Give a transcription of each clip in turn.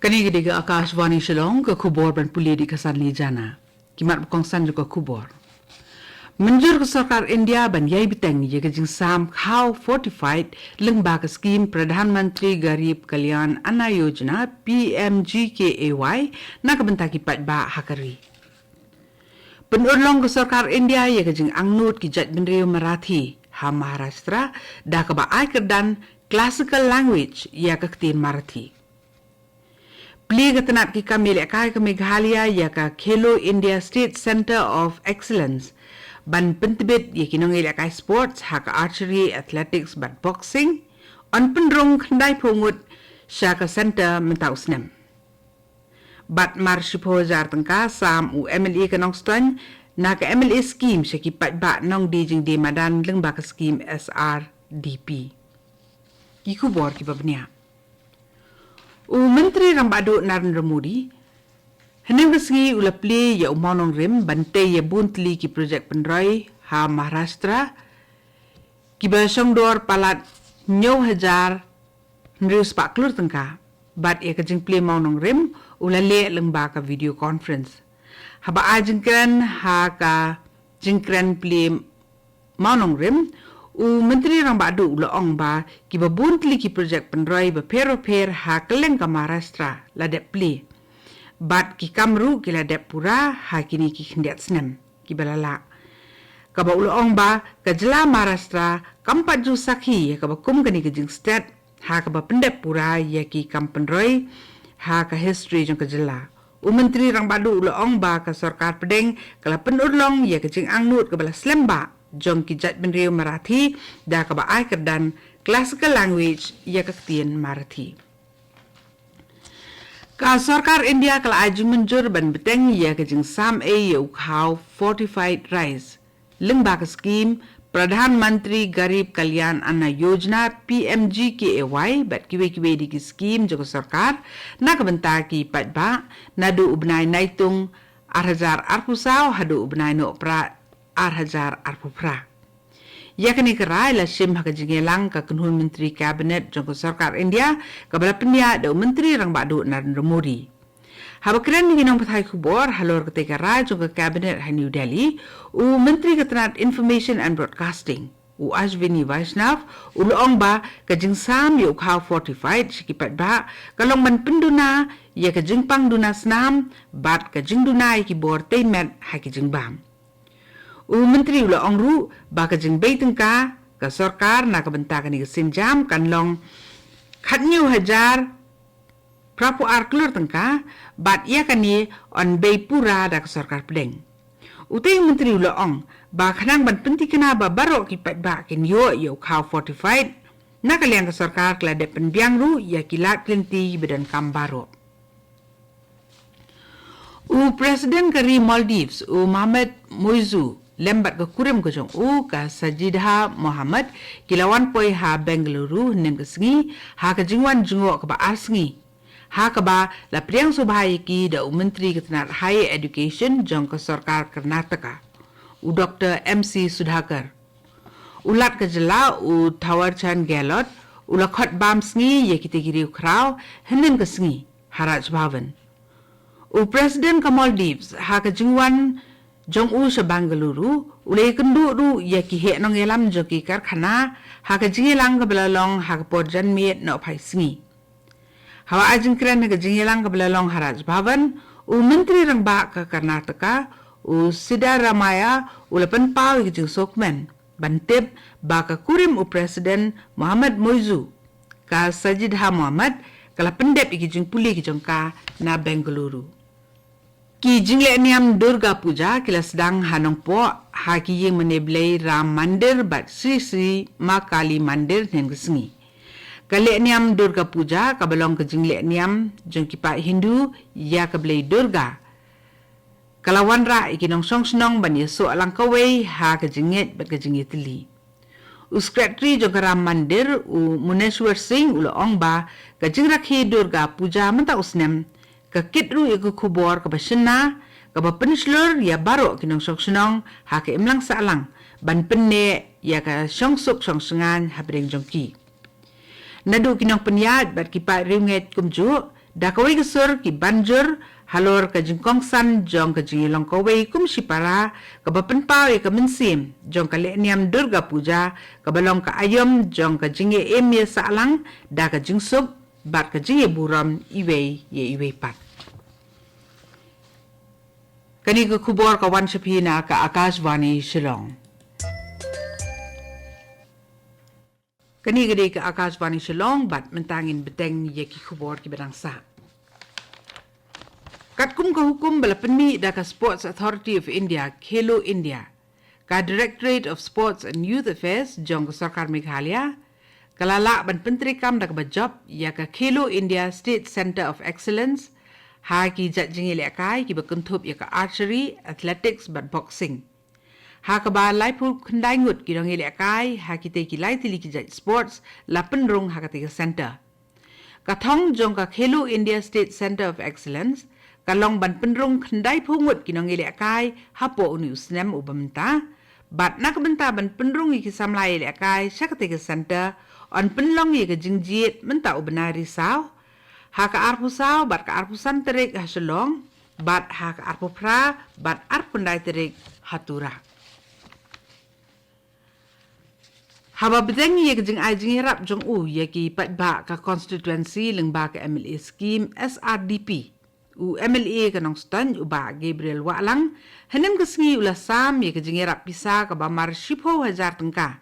Kani gede Akashvani Shillong ke kubor ban puli di kesan jana. Kimat bukongsan juga kubor. Menjur ke sarkar India ban yai biteng ye ke jingsam khau fortified lengba ke skim Pradhan Mantri Garib Kalyan Anna Yojana PMGKAY na kebentaki pat ba hakari. Penurlong ke sarkar India ye ke jing angnut ki jat bendrio Marathi ha Maharashtra da ke ba ai kerdan classical language ya ke ketin Marathi. Pli ketenat ki kami lekai ke Meghalaya ya ka Khelo India State Center of Excellence ban pentibit ya kinong lekai sports ha ka archery, athletics ban boxing on pendrong khandai pungut sya ka center mentau snem. Bat mar shipo jar tengka sam u MLA kanong stan na ka MLA scheme sya ki pat ba nong di jing di madan leng ba ka scheme SRDP. Ki kubor ki babnia. Menteri Rambadu Narendra Modi heneng kesengi ula play ya umonong rim bante ya buntli ki projek pendroi ha Maharashtra ki basong dor palat nyo hajar nrius pak klur tengka bat ya kejeng play monong rim ula le lengba ka video conference haba ajengkran ha ka jengkran play monong rim Menteri Rambadu ula ong ba ki babuntli ki projek pendroi ba per ha keleng ka Maharashtra ladep pli. Bat ki kamru ki ladep pura ha kini ki khendiat snem ki balala. Ka ba ula ong ba ka jela Maharashtra kampat ju sakhi ka ba kum kani ke jing stat ha ka ba pendep pura ya ki kam pendroi ha ka history jong ka jela. Menteri Rambadu ula ong ba ka sarkar pedeng kala penurlong ya ke jing angnut ka bala slemba jong ki jat bendrio Marathi da ka ba ai kerdan classical language ya kektien Marathi. Ka sarkar India kala ajing menjur ban beteng ya ke jing sam ya khau fortified rice lengba ka scheme Pradhan Mantri Garib Kalyan Anna Yojana PMGKAY bat kiwe di ki scheme jong sarkar na ka bentaki pat ba nadu ubnai naitung 8,000 arpusau hadu ubnai no pra 8,000 arpupra. Yakni kerai la sim haka jingelang ka kenhun menteri kabinet jong sarkar India kabala penya da menteri Rambadu Narendra Modi. Haba keren ni nong pathai kubor halor ketika rai jong kabinet ha New Delhi menteri ketenat information and broadcasting Akashvani Vaishnav ulong ba ka jingsam yu khau fortified sikipat ba kalong man penduna ya ka jingpang duna snam bat ka jingduna ki bor teimet ha ki jingbam. Menteri ula ongru ba ka jing beitengka ka sarkar na ka bentakan ni sinjam kanlong khatnyu hajar prapu arklur tengka bat ia kani on bei pura da ka sarkar pedeng. Utai menteri ula ong ba khanang ban penti kena ba barok ki pat ba kin yo khau fortified na kaliang ka sarkar kala de penbiang ru ya kilat klenti bedan kam barok. Presiden kari Maldives Mohamad Moizu lembat ke kurim ke jong ka Sajidha Muhammad kilawan poi ha Bengaluru nem ke sengi ha ke jingwan jingok ke ba asngi ha ke ba la priang subhai ki da menteri ketenat higher education jong ke sarkar Karnataka Dr. MC Sudhakar ulat ke jela Thawarchand Gehlot ulakhat bam sengi ye kite giri krau henem ke sengi Haraj Bhavan Presiden ke Maldives ha ke jingwan jong sa Bengaluru ulay kendu ru ya ki he nong elam joki karkhana ha ka jingelang ka belalong ha ka porjan miet no phai singi hawa ajing kran ka jingelang ka belalong Haraj Bhavan menteri rang ba ka Karnataka Sidaramaya ulapan paw ki jing sokmen bantip ba ka kurim presiden Mohamad Moizu ka Sajidha Muhammad kala pendep ki jing puli ki jongka na Bengaluru Ki jingle niam Durga Puja kila sedang hanong po ha ki yeng meneblai Ram Mandir bat Sri Ma Kali Mandir nen kesengi. Kale niam Durga Puja kabalong ke jingle niam jong kipa Hindu ya keblai Durga. Kalawan ra ikinong song senong ban yeso alang kawai ha ke jingit bat ke jingit li. Sekretari jong Ram Mandir Muneshwar Singh ulo ong ba ke jingrakhi Durga Puja menta usnem ka kitru iku kubor ka basena ka ba penslur ya baro kinong soksenong ha ka imlang sa alang ban penne ya ka songsuk songsengan ha breng jongki nadu kinong penyat bat ki pa ringet kumju Da kawai kesur ki banjur halor ka jingkong san jong ka jingilong kawai kum sipara ka bapenpau ka mensim jong ka lekniam durga puja ka balong ka ayom jong ka jinge emye salang da ka jingsub bat ka jinge buram iwei ye iwei pat. Kani ka kubor ka wan sapina ka Akashvani Shillong. Kani gede ka Akashvani Shillong bat mentangin beteng ye ki kubor ki bedang sa. Katkum ka hukum bala penmi da ka Sports Authority of India, Khelo India, ka Directorate of Sports and Youth Affairs jong ka Sarkar Meghalaya, kalala ban penteri kam da ka bajop ya ka Khelo India State Center of Excellence, ha ki jat jingi lekai ki bakuntup ya ka archery, athletics bat boxing. Ha ka ba lai pu khandai ngut ki dong lekai ha ki te ki lai tili ki jat sports la penrung ha ka te ka center. Ka thong jong ka Khelo India State Center of Excellence, kalong ban penrung khandai pungut kinong lekai hapo uni usnem ubamta, bat nak benta ban penrung ki samlai lekai syakate ka center on penlong ye ka jingjiet menta ubana risau, ha ka arpusau bat ka arpusan terik ha Shillong, bat ha ka arpupra bat arpundai terik hatura. Haba bedeng ye ka jing ai jing rap jong ye ki pat ba ka constituency leng ba ka MLA scheme SRDP. U MLA ka nong stan u ba Gabriel Walang henem kesengi ula sam ye ke jingerap pisa ka ba mar 10,000 tengka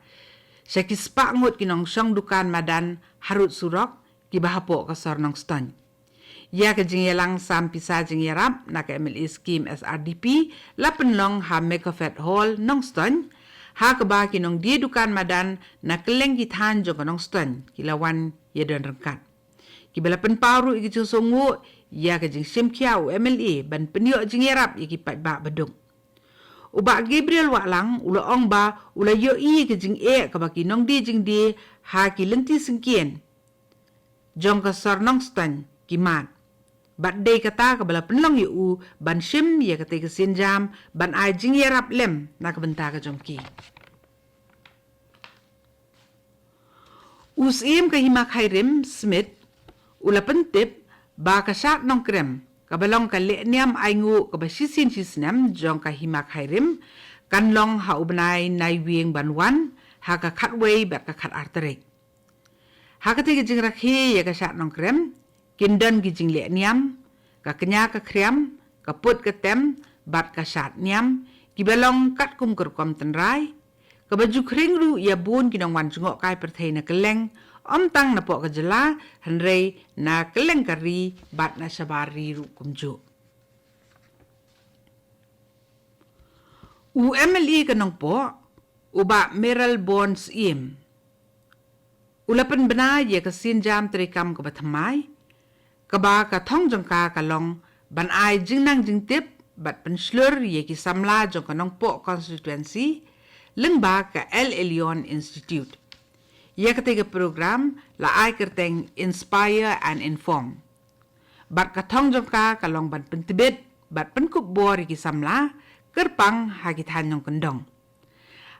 syaki spa ngut kinong syong dukan madan harut surok ki bahapo ka sor nong stan ya ke jingelang sam pisa jingerap na ka MLA scheme SRDP la penlong ha Megafet Hall nong stan ha ka ba kinong di dukan madan na keleng kithan jo ka nong stan kilawan ye dan rengkat ki bala penparu iki songu ya ka jing simkiau MLA ban penio jingerap iki pat ba bedung. Uba Gabriel Walang ula ong ba ula yo i ka jing ka baki nong di jing di ha ki lenti singkien. Jong ka sor nong stan ki mat. Bat day kata ka bala penlong yu ban sim ya ka te ka sinjam ban ai jingerap lem na ka benta ka jong ki. Usim ka himak Hairim Smith ula pentip ba ka syat nong krem, kabalong ka lekniam aingu ka basisin sisnam jong ka himak Hairim, kanlong ha ubnay naiwing banwan, ha ka katway bat ka kat arterik. Ha ka tiga jing rakhi ya ka syat nong krem, kindan ki jing lekniam, ka kenya ka krem, ka put ka tem, bat ka syat niam, kibalong kat kum kerkom tenrai, ka baju kring ru ya bun kinong wan jungok kai perthai na keleng, om tang na po ka jela hanrei na keleng kari bat na sabari ru kumjo. U MLA ka nong po uba Meral Bonds im. Ulapan bena ye ka sinjam terikam ka bathamai ka ba ka thong jong ka kalong ban ai jing nang jing tip bat penslur ye ki samla jong ka nong po constituency leng ba ka El Elyon Institute. Ia ketiga program la ai kerteng inspire and inform. Bat katong jong ka kalong ban pentibit bat penkup bor ki samla kerpang hagit hanyong kendong.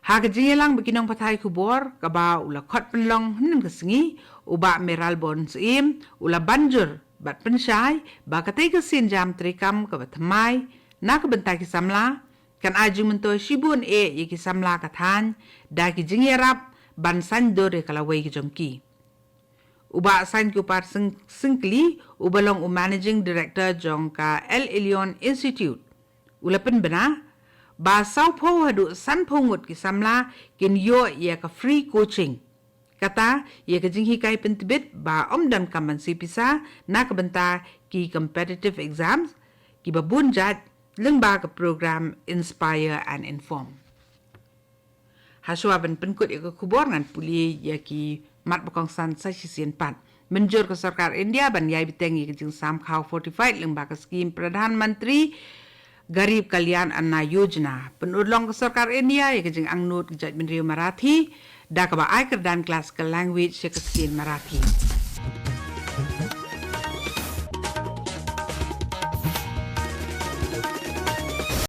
Hagit jingelang bikinong patay kubor kaba ula kot penlong heneng kesengi uba Meral Bonds im ula banjur bat pensyai ba ketiga sinjam trikam ka batmai na kabentay ki samla kan aju mentoy sibun ye ki samla kathan da ki jingerap ban san dore kalaway ki jongki. Uba san ki upar singkli ubalong managing director jong ka El Elyon Institute. Ulapan bena ba saw po hadu san pongut ki samla kin yo ya ka free coaching. Kata ya ka jinghi kai pentibit ba omdan kaman si pisa na kabenta ki competitive exams ki babun jat leng ba ka program inspire and inform. Haswa ban penkut ya kubor ngan puli ya ki mat bakong san sa sisien pat. Menjur ke Sarkar India ban yai biteng ya jing sam khau 45 leng ba ka skim Pradhan Mantri Garib Kalyan Anna Yojana. Penulong ke Sarkar India ya jing angnut ke jat Marathi da ka ba ai kerdan classical language ya ka skin Marathi.